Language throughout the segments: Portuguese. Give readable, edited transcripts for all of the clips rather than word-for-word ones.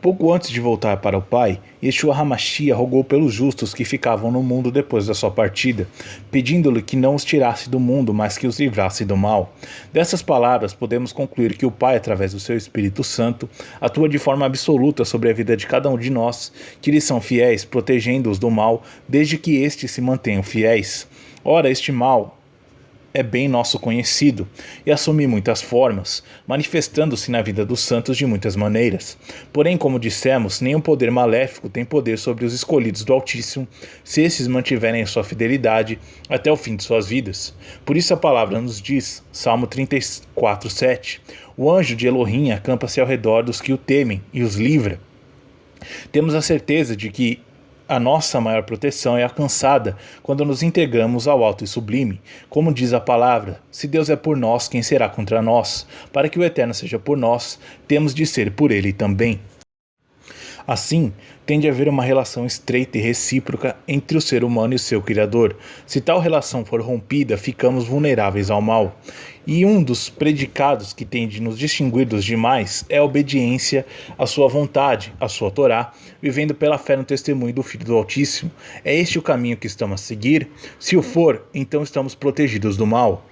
Pouco antes de voltar para o Pai, Yeshua HaMashiach rogou pelos justos que ficavam no mundo depois da sua partida, pedindo-lhe que não os tirasse do mundo, mas que os livrasse do mal. Dessas palavras, podemos concluir que o Pai, através do seu Espírito Santo, atua de forma absoluta sobre a vida de cada um de nós, que lhes são fiéis, protegendo-os do mal, desde que estes se mantenham fiéis. Ora, este mal é bem nosso conhecido e assume muitas formas, manifestando-se na vida dos santos de muitas maneiras. Porém, como dissemos, nenhum poder maléfico tem poder sobre os escolhidos do Altíssimo, se esses mantiverem a sua fidelidade até o fim de suas vidas. Por isso a palavra nos diz, Salmo 34:7, o anjo de Elohim acampa-se ao redor dos que o temem e os livra. Temos a certeza de que a nossa maior proteção é alcançada quando nos entregamos ao alto e sublime. Como diz a palavra, se Deus é por nós, quem será contra nós? Para que o Eterno seja por nós, temos de ser por Ele também. Assim, tem de haver uma relação estreita e recíproca entre o ser humano e o seu Criador. Se tal relação for rompida, ficamos vulneráveis ao mal. E um dos predicados que tem de nos distinguir dos demais é a obediência à sua vontade, à sua Torá, vivendo pela fé no testemunho do Filho do Altíssimo. É este o caminho que estamos a seguir? Se o for, então estamos protegidos do mal.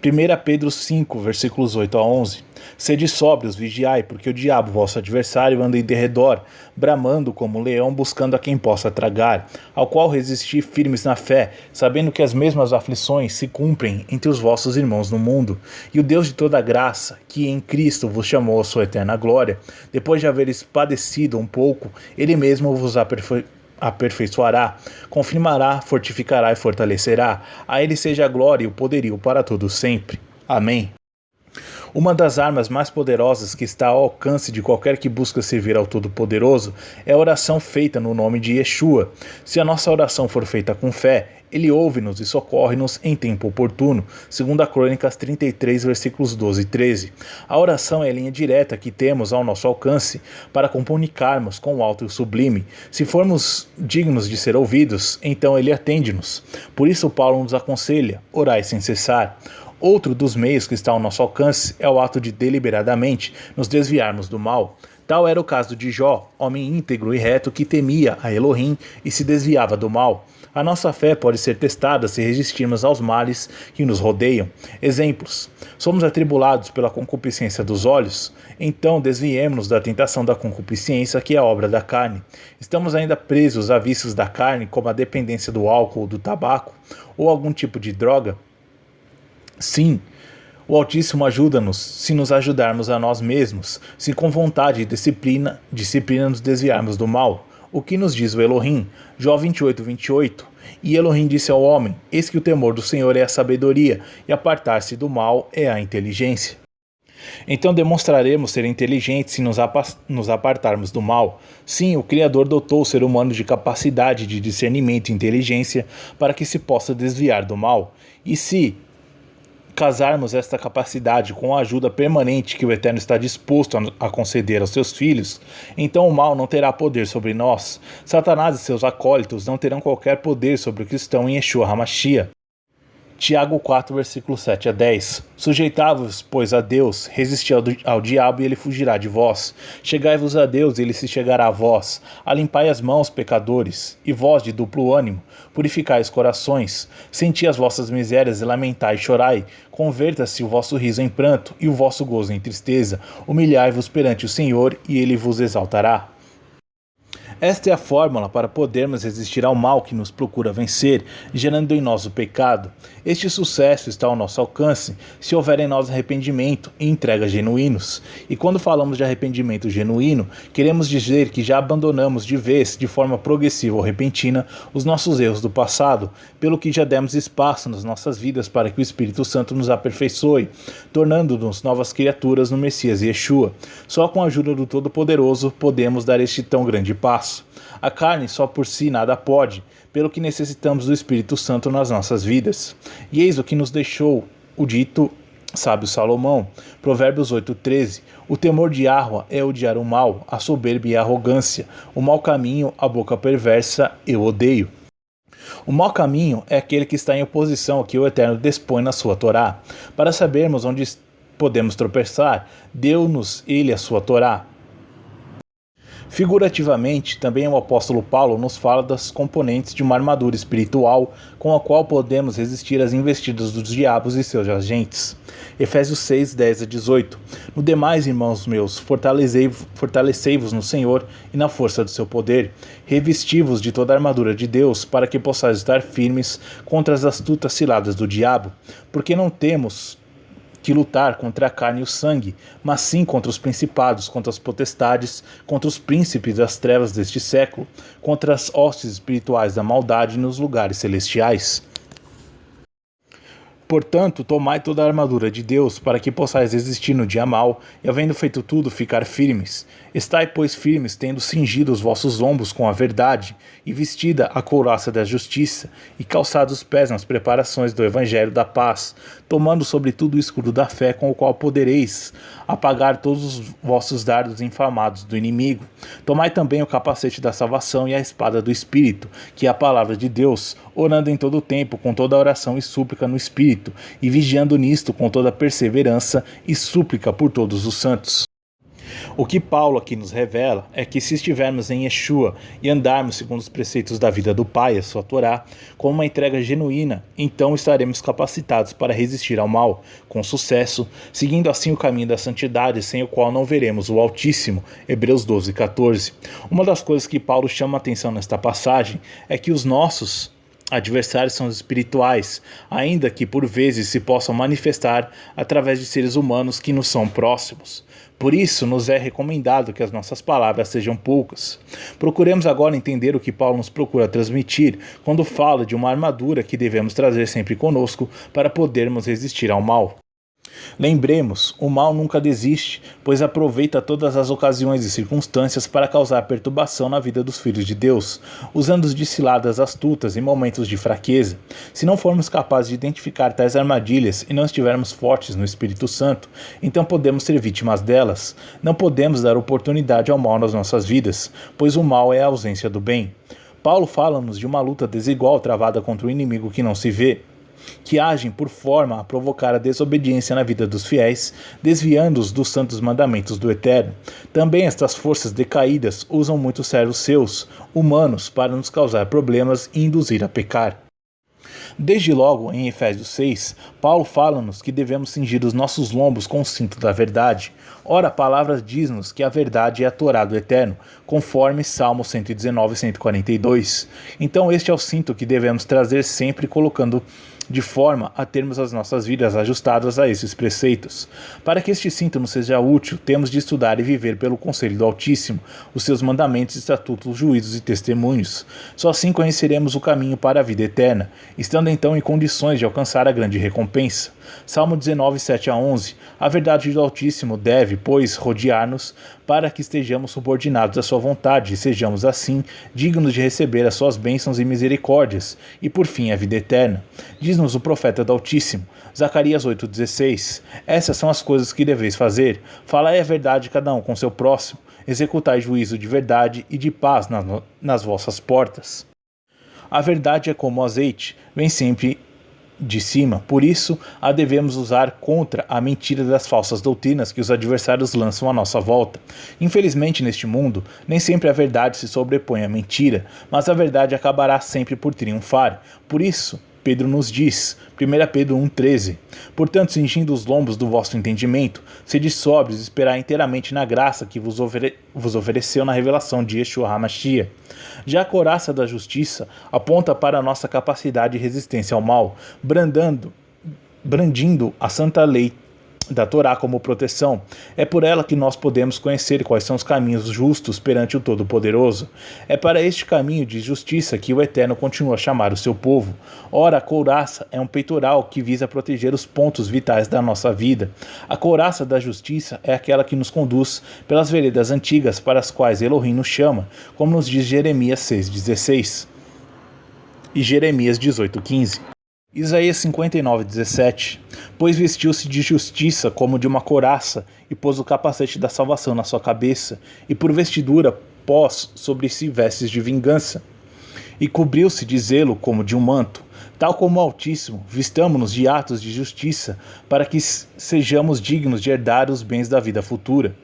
1 Pedro 5, versículos 8 a 11. Sede sóbrios, vigiai, porque o diabo, vosso adversário, anda em derredor, bramando como um leão, buscando a quem possa tragar, ao qual resisti firmes na fé, sabendo que as mesmas aflições se cumprem entre os vossos irmãos no mundo. E o Deus de toda graça, que em Cristo vos chamou à sua eterna glória, depois de haveres padecido um pouco, Ele mesmo vos aperfeiçoará, confirmará, fortificará e fortalecerá. A Ele seja a glória e o poderio para todos sempre. Amém. Uma das armas mais poderosas que está ao alcance de qualquer que busca servir ao Todo-Poderoso é a oração feita no nome de Yeshua. Se a nossa oração for feita com fé, Ele ouve-nos e socorre-nos em tempo oportuno, segundo a Crônicas 33, versículos 12 e 13. A oração é a linha direta que temos ao nosso alcance para comunicarmos com o alto e o sublime. Se formos dignos de ser ouvidos, então Ele atende-nos. Por isso Paulo nos aconselha, orai sem cessar. Outro dos meios que está ao nosso alcance é o ato de deliberadamente nos desviarmos do mal. Tal era o caso de Jó, homem íntegro e reto que temia a Elohim e se desviava do mal. A nossa fé pode ser testada se resistirmos aos males que nos rodeiam. Exemplos: somos atribulados pela concupiscência dos olhos? Então desviemo-nos da tentação da concupiscência, que é a obra da carne. Estamos ainda presos a vícios da carne, como a dependência do álcool ou do tabaco, ou algum tipo de droga? Sim, o Altíssimo ajuda-nos se nos ajudarmos a nós mesmos, se com vontade e disciplina nos desviarmos do mal. O que nos diz o Elohim? Jó 28:28. E Elohim disse ao homem, eis que o temor do Senhor é a sabedoria, e apartar-se do mal é a inteligência. Então demonstraremos ser inteligentes se nos apartarmos do mal. Sim, o Criador dotou o ser humano de capacidade de discernimento e inteligência para que se possa desviar do mal. E se casarmos esta capacidade com a ajuda permanente que o Eterno está disposto a conceder aos seus filhos, então o mal não terá poder sobre nós. Satanás e seus acólitos não terão qualquer poder sobre o cristão em Yeshua HaMashiach. Tiago 4, versículos 7 a 10. Sujeitai-vos, pois, a Deus, resisti ao diabo e ele fugirá de vós. Chegai-vos a Deus e ele se chegará a vós. Alimpai as mãos, pecadores, e vós de duplo ânimo, purificai os corações. Senti as vossas misérias e lamentai e chorai. Converta-se o vosso riso em pranto e o vosso gozo em tristeza. Humilhai-vos perante o Senhor e ele vos exaltará. Esta é a fórmula para podermos resistir ao mal que nos procura vencer, gerando em nós o pecado. Este sucesso está ao nosso alcance se houver em nós arrependimento e entrega genuínos. E quando falamos de arrependimento genuíno, queremos dizer que já abandonamos de vez, de forma progressiva ou repentina, os nossos erros do passado, pelo que já demos espaço nas nossas vidas para que o Espírito Santo nos aperfeiçoe, tornando-nos novas criaturas no Messias Yeshua. Só com a ajuda do Todo-Poderoso podemos dar este tão grande passo. A carne só por si nada pode, pelo que necessitamos do Espírito Santo nas nossas vidas. E eis o que nos deixou o dito sábio Salomão, Provérbios 8:13. O temor de Yahua é odiar o mal, a soberba e a arrogância, o mau caminho, a boca perversa, eu odeio. O mau caminho é aquele que está em oposição ao que o Eterno dispõe na sua Torá. Para sabermos onde podemos tropeçar, deu-nos ele a sua Torá. Figurativamente, também o apóstolo Paulo nos fala das componentes de uma armadura espiritual com a qual podemos resistir às investidas dos diabos e seus agentes. Efésios 6, 10 a 18. No demais, irmãos meus, fortalecei-vos no Senhor e na força do seu poder. Revesti-vos de toda a armadura de Deus, para que possais estar firmes contra as astutas ciladas do diabo. Porque não temos que lutar contra a carne e o sangue, mas sim contra os principados, contra as potestades, contra os príncipes das trevas deste século, contra as hostes espirituais da maldade nos lugares celestiais. Portanto, tomai toda a armadura de Deus, para que possais resistir no dia mau, e havendo feito tudo, ficar firmes. Estai, pois, firmes, tendo cingido os vossos ombros com a verdade, e vestida a couraça da justiça, e calçados os pés nas preparações do evangelho da paz, tomando sobretudo o escudo da fé, com o qual podereis apagar todos os vossos dardos inflamados do inimigo. Tomai também o capacete da salvação e a espada do Espírito, que é a palavra de Deus, orando em todo o tempo, com toda oração e súplica no Espírito, e vigiando nisto com toda perseverança e súplica por todos os santos. O que Paulo aqui nos revela é que se estivermos em Yeshua e andarmos segundo os preceitos da vida do Pai, a sua Torá, com uma entrega genuína, então estaremos capacitados para resistir ao mal, com sucesso, seguindo assim o caminho da santidade, sem o qual não veremos o Altíssimo. Hebreus 12, 14. Uma das coisas que Paulo chama a atenção nesta passagem é que os nossos adversários são os espirituais, ainda que por vezes se possam manifestar através de seres humanos que nos são próximos. Por isso, nos é recomendado que as nossas palavras sejam poucas. Procuremos agora entender o que Paulo nos procura transmitir quando fala de uma armadura que devemos trazer sempre conosco para podermos resistir ao mal. Lembremos, o mal nunca desiste, pois aproveita todas as ocasiões e circunstâncias para causar perturbação na vida dos filhos de Deus, usando de ciladas astutas em momentos de fraqueza. Se não formos capazes de identificar tais armadilhas e não estivermos fortes no Espírito Santo, então podemos ser vítimas delas. Não podemos dar oportunidade ao mal nas nossas vidas, pois o mal é a ausência do bem. Paulo fala-nos de uma luta desigual travada contra o inimigo que não se vê, que agem por forma a provocar a desobediência na vida dos fiéis, desviando-os dos santos mandamentos do Eterno. Também estas forças decaídas usam muitos servos seus, humanos, para nos causar problemas e induzir a pecar. Desde logo, em Efésios 6, Paulo fala-nos que devemos cingir os nossos lombos com o cinto da verdade. Ora, a palavra diz-nos que a verdade é a Torá do Eterno, conforme Salmo 119 e 142. Então este é o cinto que devemos trazer sempre, colocando de forma a termos as nossas vidas ajustadas a esses preceitos. Para que este cinto nos seja útil, temos de estudar e viver pelo conselho do Altíssimo, os seus mandamentos, estatutos, juízos e testemunhos. Só assim conheceremos o caminho para a vida eterna, estando então em condições de alcançar a grande recompensa. Salmo 19, 7 a 11. A verdade do Altíssimo deve, pois, rodear-nos, para que estejamos subordinados à sua vontade e sejamos, assim, dignos de receber as suas bênçãos e misericórdias, e por fim a vida eterna. Diz-nos o profeta do Altíssimo, Zacarias 8,16. Essas são as coisas que deveis fazer. Falai a verdade cada um com seu próximo. Executai juízo de verdade e de paz nas vossas portas. A verdade é como o azeite, vem sempre de cima, por isso a devemos usar contra a mentira das falsas doutrinas que os adversários lançam à nossa volta. Infelizmente, neste mundo, nem sempre a verdade se sobrepõe à mentira, mas a verdade acabará sempre por triunfar. Por isso, Pedro nos diz, 1 Pedro 1,13, portanto, cingindo os lombos do vosso entendimento, sede sóbrios e esperai inteiramente na graça que vos ofereceu na revelação de Yeshua HaMashiach. Já a couraça da justiça aponta para a nossa capacidade de resistência ao mal, brandindo a santa lei da Torá como proteção. É por ela que nós podemos conhecer quais são os caminhos justos perante o Todo-Poderoso. É para este caminho de justiça que o Eterno continua a chamar o seu povo. Ora, a couraça é um peitoral que visa proteger os pontos vitais da nossa vida. A couraça da justiça é aquela que nos conduz pelas veredas antigas para as quais Elohim nos chama, como nos diz Jeremias 6,16 e Jeremias 18,15. Isaías 59,17. Pois vestiu-se de justiça como de uma couraça, e pôs o capacete da salvação na sua cabeça, e por vestidura pôs sobre si vestes de vingança, e cobriu-se de zelo como de um manto. Tal como o Altíssimo, vistamo-nos de atos de justiça, para que sejamos dignos de herdar os bens da vida futura.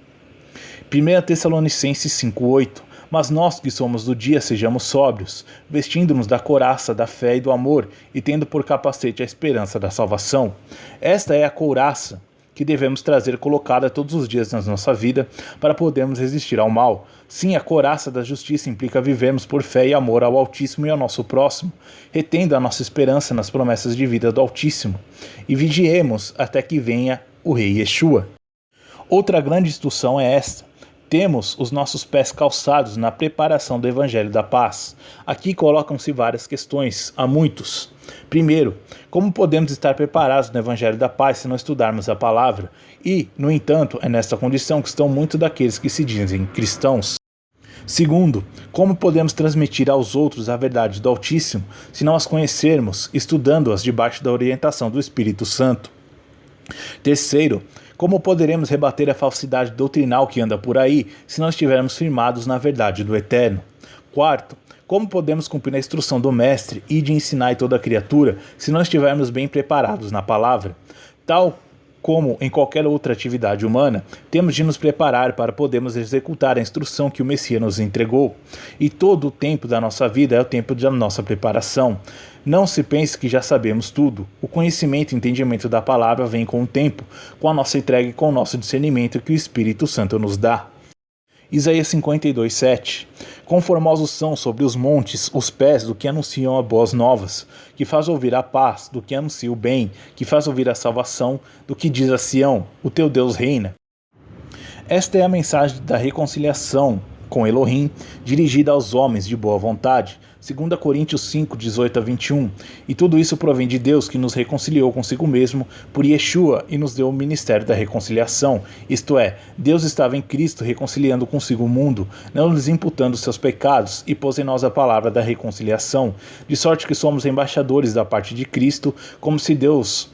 1 Tessalonicenses 5:8. Mas nós que somos do dia sejamos sóbrios, vestindo-nos da couraça da fé e do amor, e tendo por capacete a esperança da salvação. Esta é a couraça que devemos trazer colocada todos os dias na nossa vida para podermos resistir ao mal. Sim, a couraça da justiça implica vivermos por fé e amor ao Altíssimo e ao nosso próximo, retendo a nossa esperança nas promessas de vida do Altíssimo, e vigiemos até que venha o Rei Yeshua. Outra grande instrução é esta: temos os nossos pés calçados na preparação do Evangelho da Paz. Aqui colocam-se várias questões, há muitos. Primeiro, como podemos estar preparados no Evangelho da Paz se não estudarmos a palavra? E, no entanto, é nesta condição que estão muitos daqueles que se dizem cristãos. Segundo, como podemos transmitir aos outros a verdade do Altíssimo se não as conhecermos, estudando-as debaixo da orientação do Espírito Santo? Terceiro, como poderemos rebater a falsidade doutrinal que anda por aí se não estivermos firmados na verdade do Eterno? Quarto, como podemos cumprir a instrução do Mestre e de ensinar toda a criatura se não estivermos bem preparados na palavra? Tal como em qualquer outra atividade humana, temos de nos preparar para podermos executar a instrução que o Messias nos entregou. E todo o tempo da nossa vida é o tempo da nossa preparação. Não se pense que já sabemos tudo. O conhecimento e entendimento da palavra vem com o tempo, com a nossa entrega e com o nosso discernimento que o Espírito Santo nos dá. Isaías 52:7. Conformosos são sobre os montes os pés do que anunciam as boas novas, que faz ouvir a paz, do que anuncia o bem, que faz ouvir a salvação, do que diz a Sião, o teu Deus reina. Esta é a mensagem da reconciliação com Elohim, dirigida aos homens de boa vontade, 2 Coríntios 5:18-21, e tudo isso provém de Deus que nos reconciliou consigo mesmo por Yeshua e nos deu o ministério da reconciliação, isto é, Deus estava em Cristo reconciliando consigo o mundo, não lhes imputando seus pecados, e pôs em nós a palavra da reconciliação, de sorte que somos embaixadores da parte de Cristo, como se Deus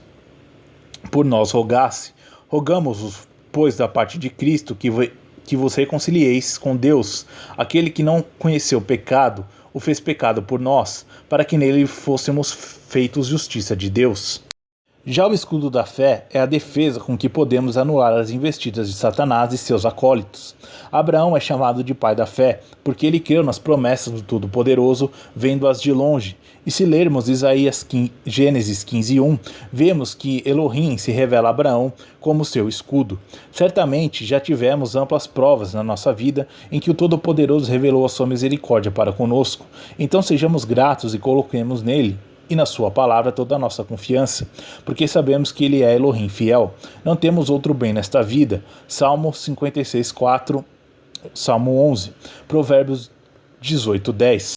por nós rogasse. Rogamos-vos, pois, da parte de Cristo, que vos reconcilieis com Deus. Aquele que não conheceu pecado, o fez pecado por nós, para que nele fôssemos feitos justiça de Deus. Já o escudo da fé é a defesa com que podemos anular as investidas de Satanás e seus acólitos. Abraão é chamado de pai da fé, porque ele creu nas promessas do Todo-Poderoso, vendo-as de longe. E se lermos Gênesis 15:1, vemos que Elohim se revela a Abraão como seu escudo. Certamente já tivemos amplas provas na nossa vida em que o Todo-Poderoso revelou a sua misericórdia para conosco. Então sejamos gratos e coloquemos nele e na sua palavra toda a nossa confiança, porque sabemos que ele é Elohim fiel. Não temos outro bem nesta vida. Salmo 56:4, Salmo 11, Provérbios 18:10.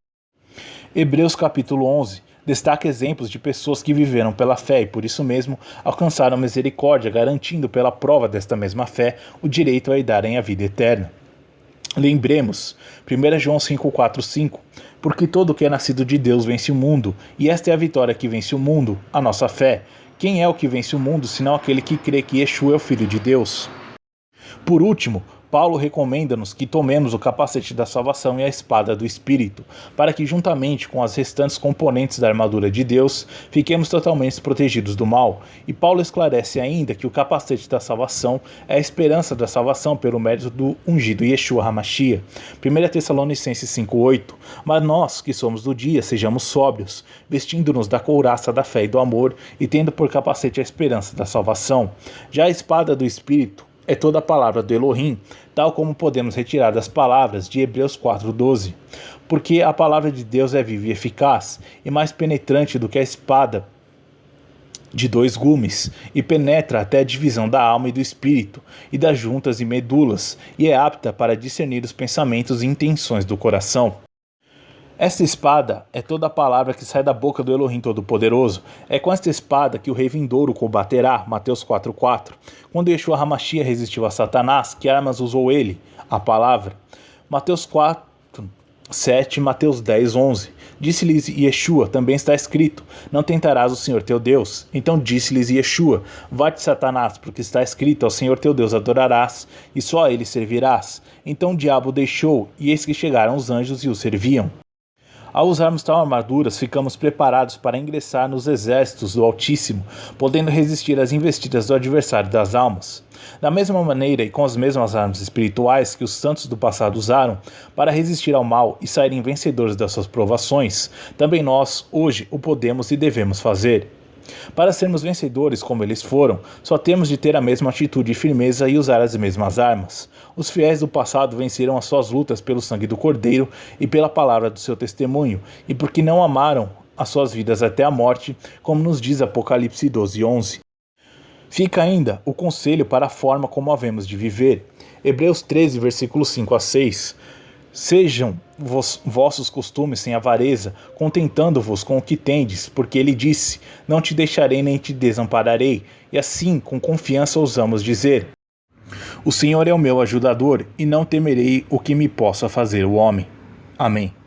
Hebreus capítulo 11 destaca exemplos de pessoas que viveram pela fé e por isso mesmo alcançaram misericórdia, garantindo pela prova desta mesma fé o direito a herdarem a vida eterna. Lembremos, 1 João 5:4-5, porque todo que é nascido de Deus vence o mundo, e esta é a vitória que vence o mundo, a nossa fé. Quem é o que vence o mundo, senão aquele que crê que Yeshua é o Filho de Deus? Por último, Paulo recomenda-nos que tomemos o capacete da salvação e a espada do Espírito, para que juntamente com as restantes componentes da armadura de Deus, fiquemos totalmente protegidos do mal. E Paulo esclarece ainda que o capacete da salvação é a esperança da salvação pelo mérito do ungido Yeshua HaMashiach. 1 Tessalonicenses 5:8. Mas nós, que somos do dia, sejamos sóbrios, vestindo-nos da couraça da fé e do amor, e tendo por capacete a esperança da salvação. Já a espada do Espírito é toda a palavra do Elohim, tal como podemos retirar das palavras de Hebreus 4:12. Porque a palavra de Deus é viva e eficaz, e mais penetrante do que a espada de 2 gumes, e penetra até a divisão da alma e do espírito, e das juntas e medulas, e é apta para discernir os pensamentos e intenções do coração. Esta espada é toda a palavra que sai da boca do Elohim Todo-Poderoso. É com esta espada que o rei vindouro combaterá, Mateus 4:4. Quando Yeshua HaMashiach resistiu a Satanás, que armas usou ele? A palavra. Mateus 4:7, Mateus 10:11. Disse-lhes Yeshua, também está escrito, não tentarás o Senhor teu Deus. Então disse-lhes Yeshua, vai-te Satanás, porque está escrito, ao Senhor teu Deus adorarás, e só a ele servirás. Então o diabo deixou, e eis que chegaram os anjos e o serviam. Ao usarmos tal armaduras, ficamos preparados para ingressar nos exércitos do Altíssimo, podendo resistir às investidas do adversário das almas. Da mesma maneira e com as mesmas armas espirituais que os santos do passado usaram para resistir ao mal e saírem vencedores das suas provações, também nós, hoje, o podemos e devemos fazer. Para sermos vencedores como eles foram, só temos de ter a mesma atitude e firmeza e usar as mesmas armas. Os fiéis do passado venceram as suas lutas pelo sangue do Cordeiro e pela palavra do seu testemunho, e porque não amaram as suas vidas até a morte, como nos diz Apocalipse 12:11. Fica ainda o conselho para a forma como havemos de viver. Hebreus 13, versículos 5 a 6. Sejam vossos costumes sem avareza, contentando-vos com o que tendes, porque ele disse: não te deixarei nem te desampararei. E assim, com confiança, ousamos dizer: o Senhor é o meu ajudador, e não temerei o que me possa fazer o homem. Amém.